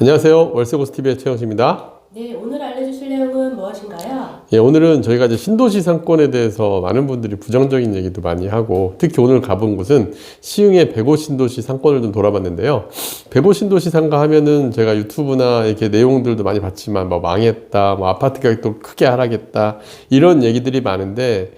안녕하세요. 월세고스TV의 최영식입니다. 네, 오늘 알려주실 내용은 무엇인가요? 예, 오늘은 저희가 이제 신도시 상권에 대해서 많은 분들이 부정적인 얘기도 많이 하고, 특히 오늘 가본 곳은 시흥의 105 신도시 상권을 좀 돌아봤는데요. 105 신도시 상가 하면은 제가 유튜브나 이렇게 내용들도 많이 봤지만, 뭐 망했다, 뭐 아파트 가격도 크게 하락했다, 이런 얘기들이 많은데,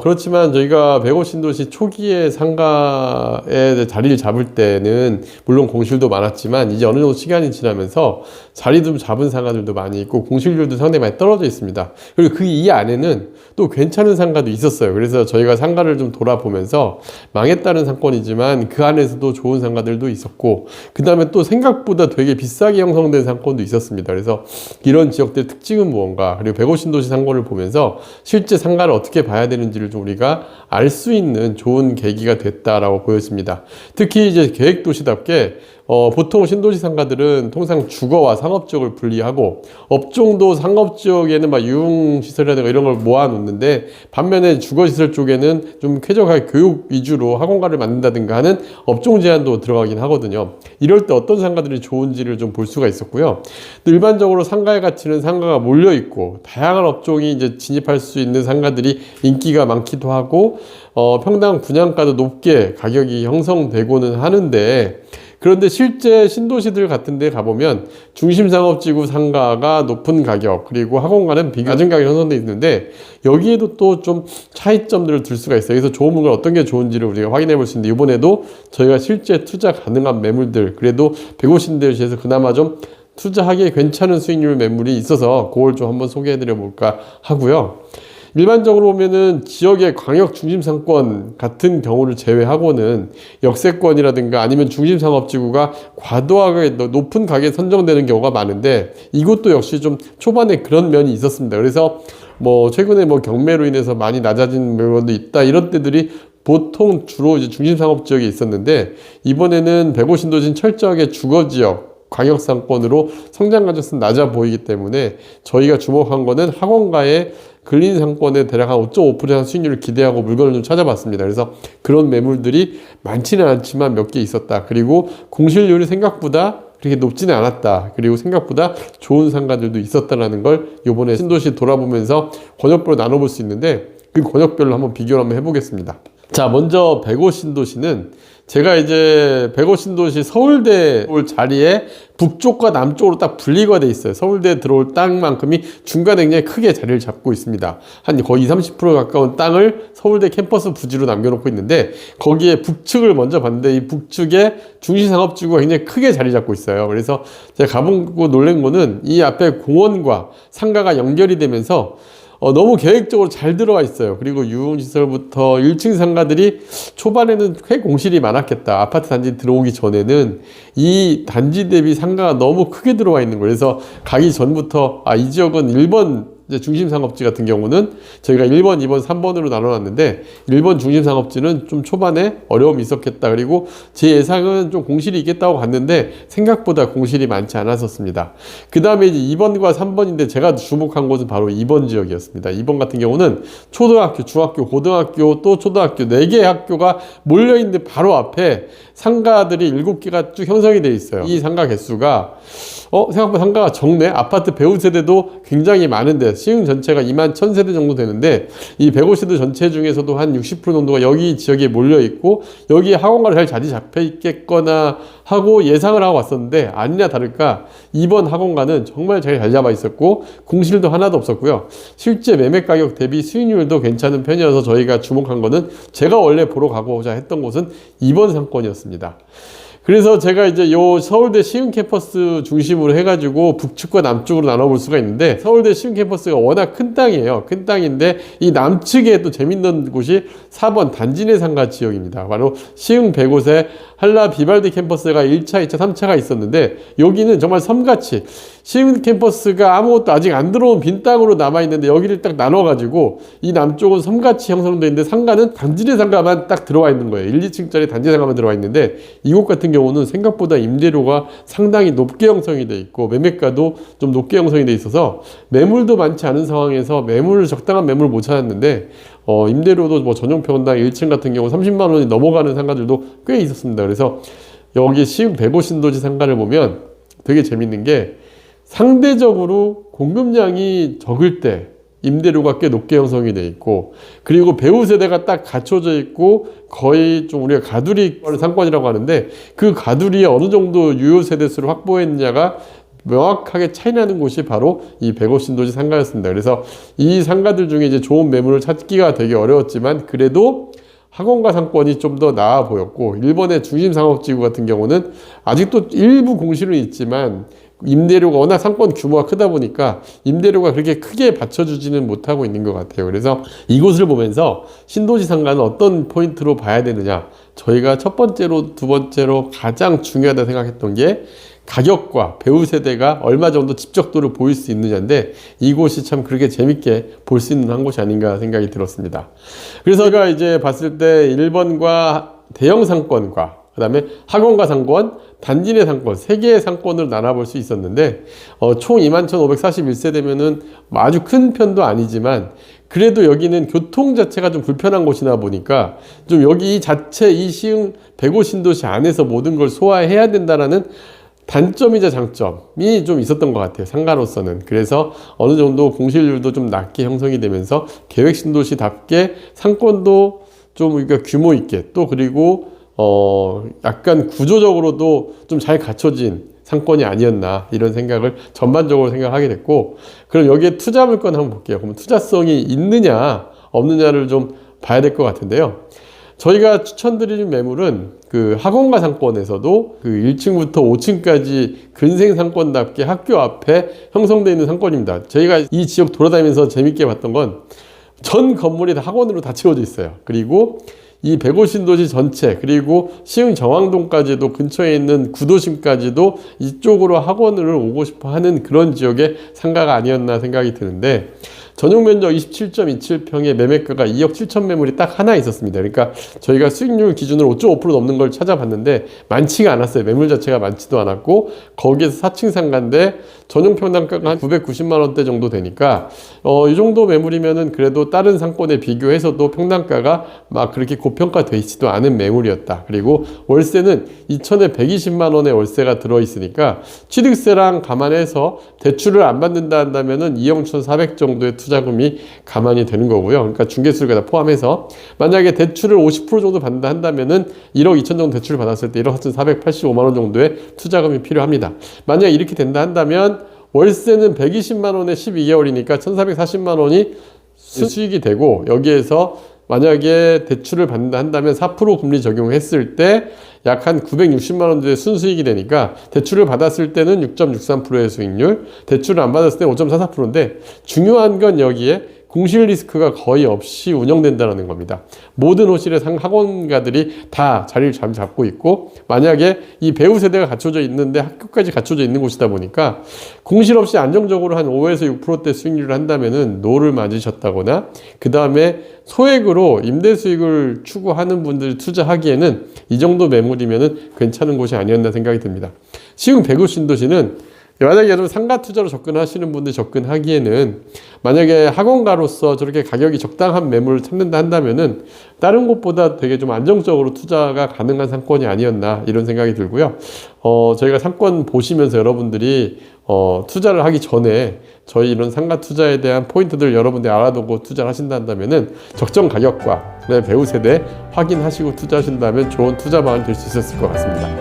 그렇지만 저희가 105 신도시 초기에 상가에 자리를 잡을 때는 물론 공실도 많았지만, 이제 어느 정도 시간이 지나면서 자리 좀 잡은 상가들도 많이 있고 공실률도 상당히 많이 떨어져 있습니다. 그리고 그 이 안에는 또 괜찮은 상가도 있었어요. 그래서 저희가 상가를 좀 돌아보면서 망했다는 상권이지만 그 안에서도 좋은 상가들도 있었고, 그 다음에 또 생각보다 되게 비싸게 형성된 상권도 있었습니다. 그래서 이런 지역들의 특징은 무언가, 그리고 105 신도시 상권을 보면서 실제 상가를 어떻게 봐야 되는지를 좀 우리가 알 수 있는 좋은 계기가 됐다라고 보였습니다. 특히 이제 계획도시답게 보통 신도시 상가들은 통상 주거와 상업 지역을 분리하고, 업종도 상업 지역에는 막 유흥시설이라든가 이런 걸 모아놓는데, 반면에 주거시설 쪽에는 좀 쾌적하게 교육 위주로 학원가를 만든다든가 하는 업종 제한도 들어가긴 하거든요. 이럴 때 어떤 상가들이 좋은지를 좀 볼 수가 있었고요. 또 일반적으로 상가의 가치는 상가가 몰려있고 다양한 업종이 이제 진입할 수 있는 상가들이 인기가 많기도 하고, 평당 분양가도 높게 가격이 형성되고는 하는데, 그런데 실제 신도시들 같은 데 가보면 중심상업지구 상가가 높은 가격, 그리고 학원가는 낮은 가격이 형성되어 있는데, 여기에도 또 좀 차이점들을 둘 수가 있어요. 그래서 좋은 물건 어떤 게 좋은지를 우리가 확인해 볼 수 있는데, 이번에도 저희가 실제 투자 가능한 매물들, 그래도 105 신도시에서 그나마 좀 투자하기에 괜찮은 수익률 매물이 있어서 그걸 좀 한번 소개해 드려 볼까 하고요. 일반적으로 보면은 지역의 광역 중심 상권 같은 경우를 제외하고는 역세권이라든가 아니면 중심 상업지구가 과도하게 높은 가격에 선정되는 경우가 많은데, 이것도 역시 좀 초반에 그런 면이 있었습니다. 그래서 뭐 최근에 뭐 경매로 인해서 많이 낮아진 물건도 있다, 이런 때들이 보통 주로 이제 중심 상업 지역에 있었는데, 이번에는 105 신도시는 철저하게 주거 지역 광역상권으로 성장 가능성은 낮아 보이기 때문에 저희가 주목한 거는 학원가의 근린 상권에 대략 한 5.5% 수익률을 기대하고 물건을 좀 찾아봤습니다. 그래서 그런 매물들이 많지는 않지만 몇 개 있었다. 그리고 공실률이 생각보다 그렇게 높지는 않았다. 그리고 생각보다 좋은 상가들도 있었다라는 걸 이번에 신도시 돌아보면서 권역별로 나눠볼 수 있는데, 그 권역별로 한번 비교를 한번 해보겠습니다. 자, 먼저 105 신도시는 제가 이제 105 신도시 서울대 올 자리에 북쪽과 남쪽으로 딱 분리가 돼 있어요. 서울대 들어올 땅만큼이 중간에 굉장히 크게 자리를 잡고 있습니다. 한 거의 20, 30% 가까운 땅을 서울대 캠퍼스 부지로 남겨놓고 있는데, 거기에 북측을 먼저 봤는데 이 북측에 중시상업지구가 굉장히 크게 자리 잡고 있어요. 그래서 제가 가보고 놀란 거는 이 앞에 공원과 상가가 연결이 되면서 너무 계획적으로 잘 들어와 있어요. 그리고 유흥시설부터 1층 상가들이 초반에는 꽤 공실이 많았겠다. 아파트 단지 들어오기 전에는 이 단지 대비 상가가 너무 크게 들어와 있는 거예요. 그래서 가기 전부터 이 지역은 1번 중심상업지 같은 경우는 저희가 1번, 2번, 3번으로 나눠놨는데, 1번 중심상업지는 좀 초반에 어려움이 있었겠다. 그리고 제 예상은 좀 공실이 있겠다고 갔는데 생각보다 공실이 많지 않았었습니다. 그 다음에 이제 2번과 3번인데 제가 주목한 곳은 바로 2번 지역이었습니다. 2번 같은 경우는 초등학교, 중학교, 고등학교, 또 초등학교 4개의 학교가 몰려있는데 바로 앞에 상가들이 7개가 쭉 형성이 되어 있어요. 이 상가 개수가 생각보다 상가가 적네. 아파트 배우 세대도 굉장히 많은데, 시흥 전체가 2만 1000세대 정도 되는데, 이 105 시도 전체 중에서도 한 60% 정도가 여기 지역에 몰려 있고, 여기에 학원가를 잘 자리 잡혀 있겠거나 하고 예상을 하고 왔었는데, 아니나 다를까 2번 학원가는 정말 잘 잡아 있었고 공실도 하나도 없었고요. 실제 매매 가격 대비 수익률도 괜찮은 편이어서 저희가 주목한 거는, 제가 원래 보러 가고자 했던 곳은 2번 상권이었습니다. 그래서 제가 이제 요 서울대 시흥 캠퍼스 중심으로 해가지고 북측과 남쪽으로 나눠볼 수가 있는데, 서울대 시흥 캠퍼스가 워낙 큰 땅이에요. 큰 땅인데 이 남측에 또 재밌는 곳이 4번 단지내 상가 지역입니다. 바로 시흥 105세 한라 비발디 캠퍼스가 1차, 2차, 3차가 있었는데, 여기는 정말 섬같이 시흥 캠퍼스가 아무것도 아직 안 들어온 빈 땅으로 남아있는데 여기를 딱 나눠가지고 이 남쪽은 섬같이 형성되어 있는데 상가는 단지내 상가만 딱 들어와 있는 거예요. 1, 2층짜리 단지 상가만 들어와 있는데, 이곳 같은 경우는 생각보다 임대료가 상당히 높게 형성이 돼 있고 매매가도 좀 높게 형성이 돼 있어서 매물도 많지 않은 상황에서 적당한 매물을 못 찾았는데, 임대료도 뭐 전용평당 1층 같은 경우 30만 원이 넘어가는 상가들도 꽤 있었습니다. 그래서 여기 시흥 105 신도시 상가를 보면 되게 재밌는 게 상대적으로 공급량이 적을 때 임대료가 꽤 높게 형성이 돼 있고, 그리고 배우 세대가 딱 갖춰져 있고 거의 좀 우리가 가두리 상권이라고 하는데, 그 가두리에 어느 정도 유효 세대수를 확보했느냐가 명확하게 차이나는 곳이 바로 이 105신도시 상가였습니다. 그래서 이 상가들 중에 이제 좋은 매물을 찾기가 되게 어려웠지만, 그래도 학원가 상권이 좀 더 나아 보였고, 일본의 중심 상업지구 같은 경우는 아직도 일부 공실은 있지만 임대료가 워낙 상권 규모가 크다 보니까 임대료가 그렇게 크게 받쳐주지는 못하고 있는 것 같아요. 그래서 이곳을 보면서 신도시 상가는 어떤 포인트로 봐야 되느냐, 저희가 첫 번째로 두 번째로 가장 중요하다 생각했던 게 가격과 배우 세대가 얼마 정도 집적도를 보일 수 있느냐인데, 이곳이 참 그렇게 재밌게 볼 수 있는 한 곳이 아닌가 생각이 들었습니다. 그래서 제가 이제 봤을 때 1번과 대형 상권과 그 다음에 학원가 상권, 단지 내 상권, 3개의 상권으로 나눠볼 수 있었는데, 총 21,541세대면은 아주 큰 편도 아니지만, 그래도 여기는 교통 자체가 좀 불편한 곳이나 보니까 좀 여기 이 자체 이 시흥 105신도시 안에서 모든 걸 소화해야 된다라는 단점이자 장점이 좀 있었던 것 같아요, 상가로서는. 그래서 어느 정도 공실률도 좀 낮게 형성이 되면서 계획신도시답게 상권도 좀 우리가 규모 있게, 또 그리고 약간 구조적으로도 좀 잘 갖춰진 상권이 아니었나, 이런 생각을 전반적으로 생각하게 됐고, 그럼 여기에 투자 물건 한번 볼게요. 그럼 투자성이 있느냐 없느냐를 좀 봐야 될 것 같은데요. 저희가 추천드리는 매물은 그 학원가 상권에서도 그 1층부터 5층까지 근생 상권답게 학교 앞에 형성되어 있는 상권입니다. 저희가 이 지역 돌아다니면서 재밌게 봤던 건 전 건물이 다 학원으로 다 채워져 있어요. 그리고 이 105신도시 전체, 그리고 시흥 정왕동까지도 근처에 있는 구도심까지도 이쪽으로 학원을 오고 싶어 하는 그런 지역의 상가가 아니었나 생각이 드는데, 전용 면적 27.27평에 매매가가 2억 7천 매물이 딱 하나 있었습니다. 그러니까 저희가 수익률 기준으로 5.5% 넘는 걸 찾아봤는데 많지가 않았어요. 매물 자체가 많지도 않았고, 거기에서 4층 상가인데 전용 평당가가 한 990만 원대 정도 되니까 이 정도 매물이면은 그래도 다른 상권에 비교해서도 평당가가 막 그렇게 고평가돼 있지도 않은 매물이었다. 그리고 월세는 2천에 120만 원의 월세가 들어있으니까 취득세랑 감안해서 대출을 안 받는다 한다면은 2억 1,400 정도의 투자금이 가만히 되는 거고요. 그러니까 중개수를 다 포함해서 만약에 대출을 50% 정도 받는다 한다면은 1억 2천 정도 대출을 받았을 때 1억 485만 원 정도의 투자금이 필요합니다. 만약 이렇게 된다 한다면 월세는 120만 원에 12개월이니까 1,440만 원이 수익이 되고, 여기에서 만약에 대출을 받는다 한다면 4% 금리 적용했을 때 약 한 960만 원 정도의 순수익이 되니까, 대출을 받았을 때는 6.63%의 수익률, 대출을 안 받았을 때는 5.44%인데 중요한 건 여기에 공실 리스크가 거의 없이 운영된다는 겁니다. 모든 호실의 학원가들이 다 자리를 잘 잡고 있고, 만약에 이 배우 세대가 갖춰져 있는데 학교까지 갖춰져 있는 곳이다 보니까 공실 없이 안정적으로 한 5에서 6%대 수익률을 한다면은 노를 맞으셨다거나, 그 다음에 소액으로 임대 수익을 추구하는 분들이 투자하기에는 이 정도 매물이면은 괜찮은 곳이 아니었나 생각이 듭니다. 시흥 105신도시는 만약에 여러분 상가 투자로 접근하시는 분들 접근하기에는, 만약에 학원가로서 저렇게 가격이 적당한 매물을 찾는다 한다면은 다른 곳보다 되게 좀 안정적으로 투자가 가능한 상권이 아니었나, 이런 생각이 들고요. 저희가 상권 보시면서 여러분들이 투자를 하기 전에 저희 이런 상가 투자에 대한 포인트들 여러분들이 알아두고 투자를 하신다 한다면은 적정 가격과 배우 세대 확인하시고 투자하신다면 좋은 투자 방안이 될 수 있었을 것 같습니다.